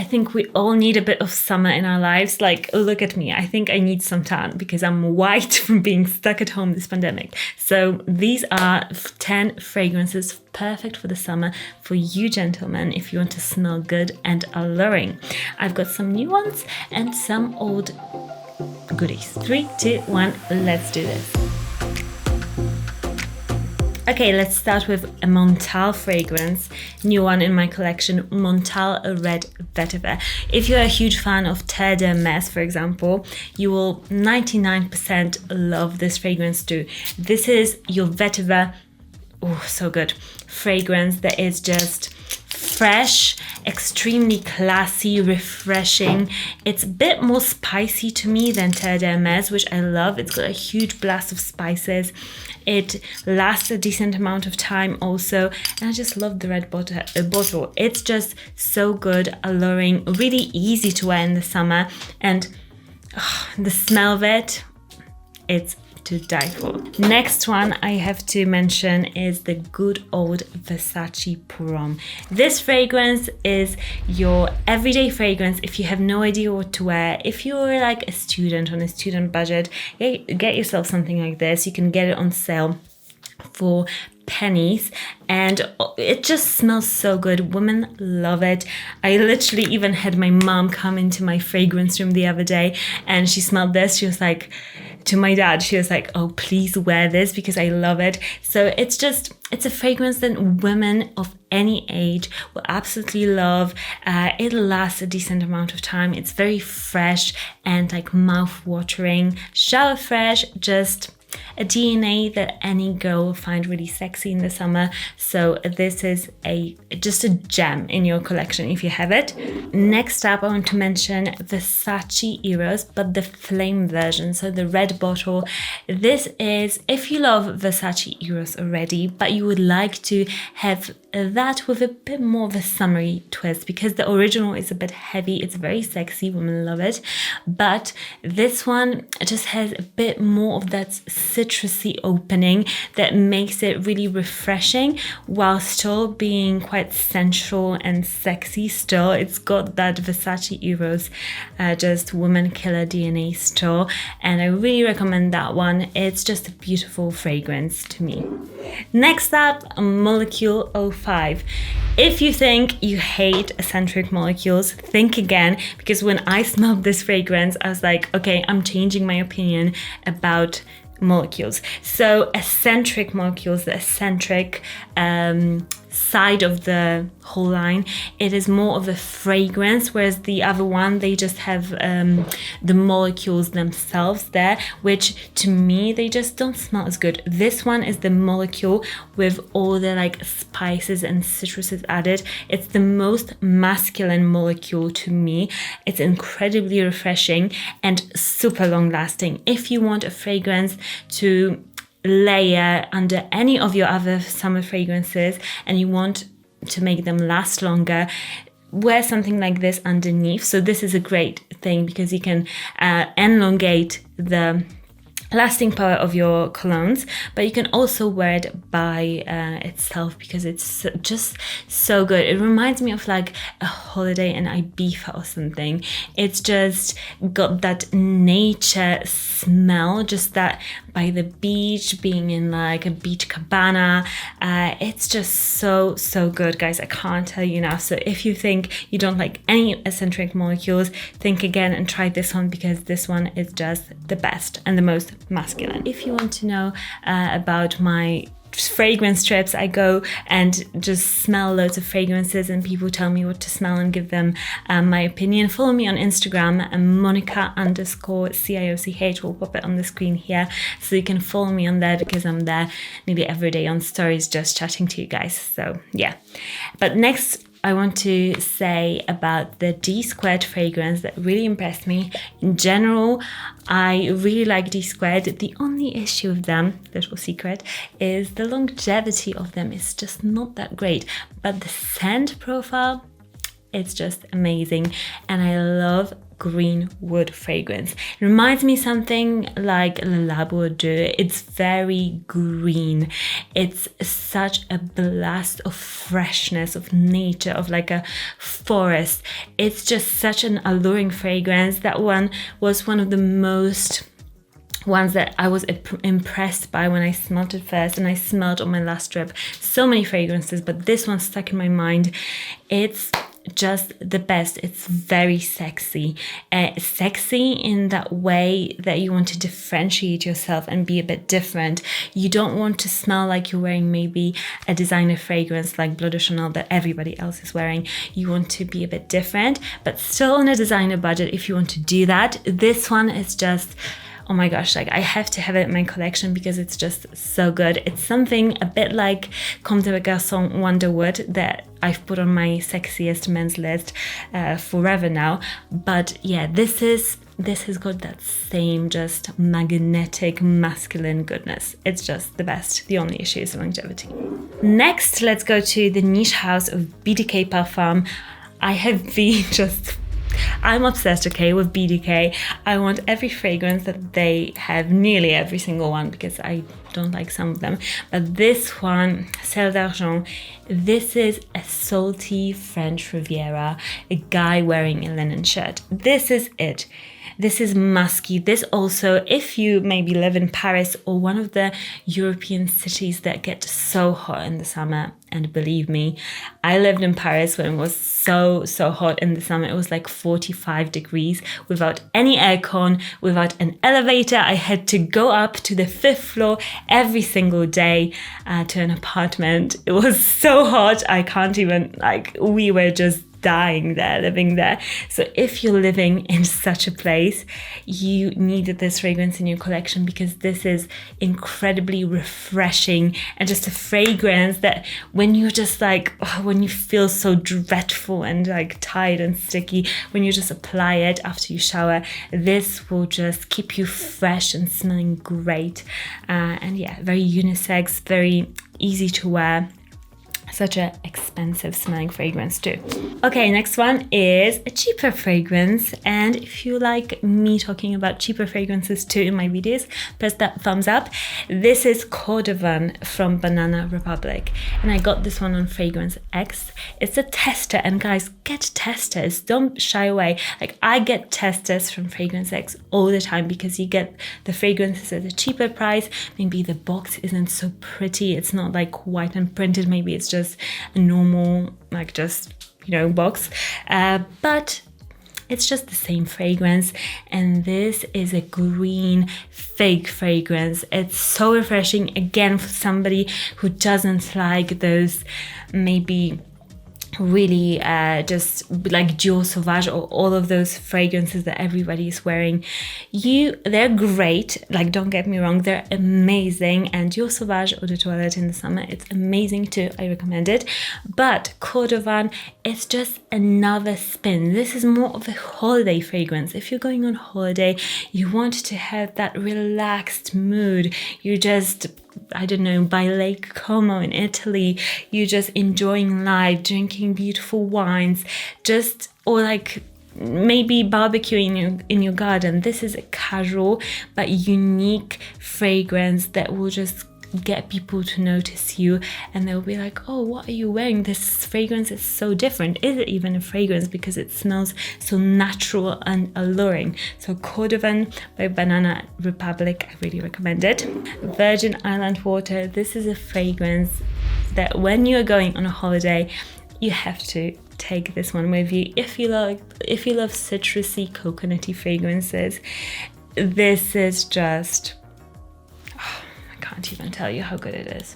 think we all need a bit of summer in our lives. Like, look at me. I think I need some tan because I'm white from being stuck at home this pandemic. So these are 10 fragrances perfect for the summer for you gentlemen if you want to smell good and alluring. I've got some new ones and some old goodies. 3, 2, 1, let's do this. Okay, let's start with a Montal fragrance, new one in my collection, Montal Red Vetiver. If you're a huge fan of Terre de Mes, for example, you will 99% love this fragrance too. This is your vetiver, oh, so good, fragrance that is just fresh, extremely classy, refreshing. It's a bit more spicy to me than Terre de Mes, which I love. It's got a huge blast of spices. It lasts a decent amount of time also, and I just love the red bottle. It's just so good, alluring, really easy to wear in the summer, and the smell of it, it's to die for. Next one I have to mention is the good old Versace Prom. This fragrance is your everyday fragrance if you have no idea what to wear. If you're like a student on a student budget, get yourself something like this. You can get it on sale for pennies, and it just smells so good. Women love it. I literally even had my mom come into my fragrance room the other day, and she smelled this. She was like, to my dad, she was like, oh, please wear this because I love it. So it's a fragrance that women of any age will absolutely love. It lasts a decent amount of time. It's very fresh and like mouth-watering, shower fresh, just a DNA that any girl will find really sexy in the summer. So this is just a gem in your collection if you have it. Next up, I want to mention Versace Eros, but the flame version, so the red bottle. This is, if you love Versace Eros already, but you would like to have that with a bit more of a summery twist, because the original is a bit heavy. It's very sexy, women love it, but this one just has a bit more of that citrusy opening that makes it really refreshing while still being quite sensual and sexy still. It's got that Versace Eros just woman killer DNA still, and I really recommend that one. It's just a beautiful fragrance to me. Next up, Molecule 05. If you think you hate eccentric molecules, think again, because when I smelled this fragrance, I was like, okay, I'm changing my opinion about molecules. So eccentric molecules, the eccentric side of the whole line, it is more of a fragrance, whereas the other one, they just have the molecules themselves there, which to me, they just don't smell as good. This one is the molecule with all the like spices and citruses added. It's the most masculine molecule to me. It's incredibly refreshing and super long lasting. If you want a fragrance to layer under any of your other summer fragrances and you want to make them last longer, wear something like this underneath. So this is a great thing because you can elongate the lasting power of your colognes, but you can also wear it by itself because it's just so good. It reminds me of like a holiday in Ibiza or something. It's just got that nature smell, just that by the beach, being in like a beach cabana. It's just so good, guys. I can't tell you enough. So if you think you don't like any eccentric molecules, think again and try this one, because this one is just the best and the most masculine. If you want to know about my fragrance trips, I go and just smell loads of fragrances and people tell me what to smell and give them my opinion. Follow me on Instagram, Monica_CIOCH. We'll pop it on the screen here so you can follow me on there, because I'm there nearly every day on stories just chatting to you guys. So yeah, but next I want to say about the DSquared fragrance that really impressed me. In general, I really like DSquared. The only issue with them, little secret, is the longevity of them is just not that great. But the scent profile, It's just amazing. And I love green wood fragrance. It reminds me something like Le Labo Deux. It's very green. It's such a blast of freshness, of nature, of like a forest. It's just such an alluring fragrance. That one was one of the most ones that I was impressed by when I smelled it first, and I smelled on my last trip so many fragrances, but this one stuck in my mind. It's just the best. It's very sexy. Sexy in that way that you want to differentiate yourself and be a bit different. You don't want to smell like you're wearing maybe a designer fragrance like Bleu de Chanel that everybody else is wearing. You want to be a bit different, but still on a designer budget if you want to do that. This one is just, oh my gosh, like I have to have it in my collection because it's just so good. It's something a bit like Comme des Garçons Wonderwood that I've put on my sexiest men's list forever now. But yeah, this has got that same just magnetic masculine goodness. It's just the best. The only issue is longevity. Next, let's go to the niche house of BDK Parfum. I have been I'm obsessed, okay, with BDK. I want every fragrance that they have, nearly every single one, because I don't like some of them. But this one, Sel d'Argent, this is a salty French Riviera, a guy wearing a linen shirt. This is it. This is musky. This also, if you maybe live in Paris or one of the European cities that get so hot in the summer, and believe me, I lived in Paris when it was so hot in the summer. It was like 45 degrees without any aircon, without an elevator. I had to go up to the 5th floor every single day to an apartment. It was so hot. I can't even, like, we were just dying there, living there. So if you're living in such a place, you needed this fragrance in your collection because this is incredibly refreshing and just a fragrance that when you're just like, when you feel so dreadful and like tired and sticky, when you just apply it after you shower, this will just keep you fresh and smelling great. And yeah, very unisex, very easy to wear. Such an expensive smelling fragrance too. Okay, next one is a cheaper fragrance, and if you like me talking about cheaper fragrances too in my videos, press that thumbs up. This is Cordovan from Banana Republic, and I got this one on Fragrance X. It's a tester, and guys, get testers, don't shy away. Like, I get testers from Fragrance X all the time because you get the fragrances at a cheaper price. Maybe the box isn't so pretty, it's not like white and printed, maybe it's just a normal, like, just, you know, box, but it's just the same fragrance. And this is a green fake fragrance. It's so refreshing, again, for somebody who doesn't like those maybe really just like Dior Sauvage or all of those fragrances that everybody is wearing. They're great, like, don't get me wrong, they're amazing, and Dior Sauvage Eau de Toilette in the summer, it's amazing too, I recommend it. But Cordovan, it's just another spin. This is more of a holiday fragrance. If you're going on holiday, you want to have that relaxed mood. You just, I don't know, by Lake Como in Italy, you're just enjoying life, drinking beautiful wines, just, or like maybe barbecuing in your garden. This is a casual but unique fragrance that will just get people to notice you, and they'll be like, oh, what are you wearing? This fragrance is so different. Is it even a fragrance? Because it smells so natural and alluring. So Cordovan by Banana Republic, I really recommend it. Virgin Island Water, this is a fragrance that when you're going on a holiday, you have to take this one with you. If you love citrusy, coconutty fragrances, this is just, I can't even tell you how good it is.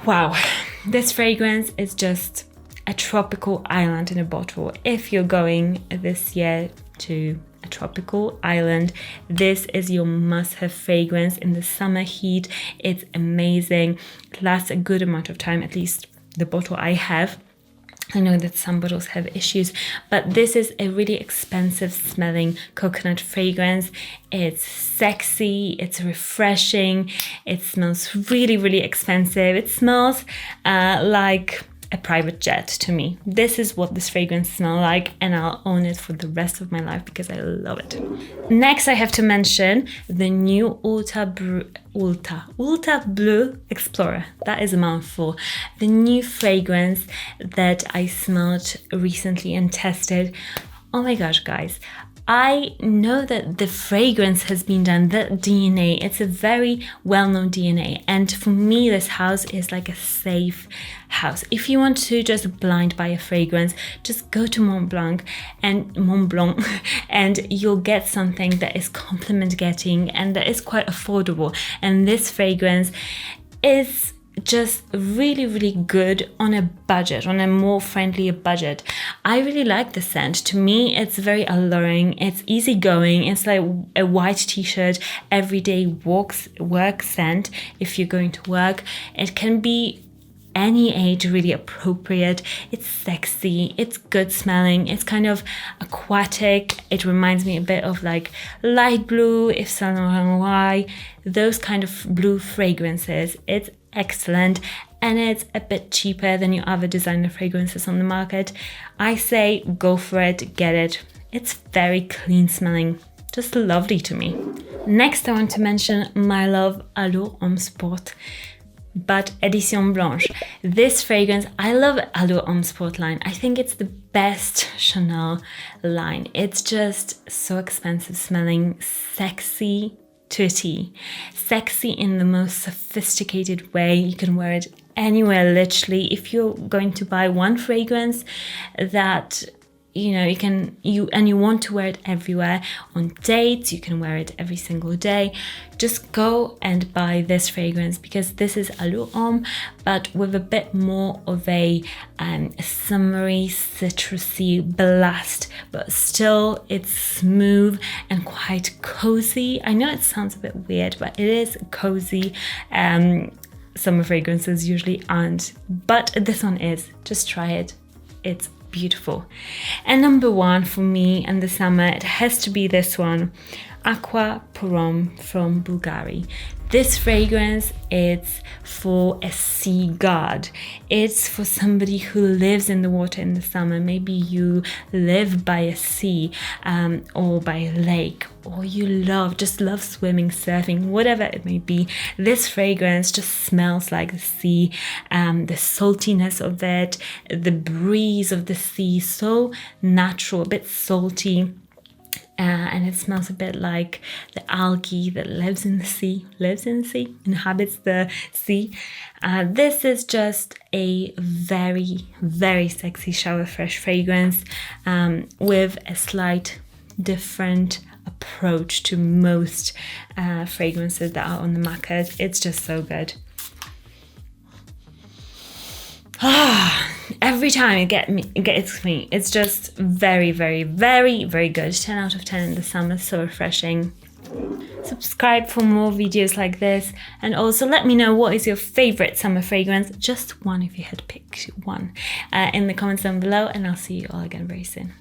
Wow, this fragrance is just a tropical island in a bottle. If you're going this year to a tropical island, this is your must-have fragrance in the summer heat. It's amazing. It lasts a good amount of time, at least the bottle I have. I know that some bottles have issues, but this is a really expensive smelling coconut fragrance. It's sexy, it's refreshing, it smells really, really expensive. It smells like a private jet to me. This is what this fragrance smells like, and I'll own it for the rest of my life because I love it. Next, I have to mention the new ULTA Blue Explorer. That is a mouthful. The new fragrance that I smelled recently and tested. Oh my gosh, guys. I know that the fragrance has been done, the DNA, it's a very well-known DNA. And for me, this house is like a safe house. If you want to just blind buy a fragrance, just go to Montblanc and you'll get something that is compliment getting and that is quite affordable. And this fragrance is just really, really good on a budget, on a more friendly budget. I really like the scent. To me, it's very alluring. It's easygoing. It's like a white t-shirt, everyday work scent. If you're going to work, it can be any age, really appropriate. It's sexy, it's good smelling, it's kind of aquatic. It reminds me a bit of like light blue, if Saint Laurent, those kind of blue fragrances. It's excellent, and it's a bit cheaper than your other designer fragrances on the market. I say go for it, get it. It's very clean smelling, just lovely to me. Next, I want to mention my love ALLU Sport, but Edition Blanche. This fragrance, I love ALLU Sportline. I think it's the best Chanel line. It's just so expensive smelling, sexy to a T. Sexy in the most sophisticated way. You can wear it anywhere, literally. If you're going to buy one fragrance that you want to wear it everywhere, on dates, you can wear it every single day, just go and buy this fragrance, because this is ALLU but with a bit more of a summery, citrusy blast, but still it's smooth and quite cozy. I know it sounds a bit weird, but it is cozy. Summer fragrances usually aren't, but this one is. Just try it. It's beautiful. And number one for me in the summer, it has to be this one, Aquapuram from Bulgari. This fragrance, it's for a sea god. It's for somebody who lives in the water in the summer. Maybe you live by a sea or by a lake, or you just love swimming, surfing, whatever it may be. This fragrance just smells like the sea, the saltiness of it, the breeze of the sea, so natural, a bit salty. And it smells a bit like the algae that lives in the sea, inhabits the sea. This is just a very, very sexy shower fresh fragrance with a slight different approach to most fragrances that are on the market. It's just so good. Every time it gets me. It's just very, very, very, very good. 10 out of 10 in the summer, so refreshing. Subscribe for more videos like this, and also let me know what is your favorite summer fragrance, just one if you had picked one, in the comments down below, and I'll see you all again very soon.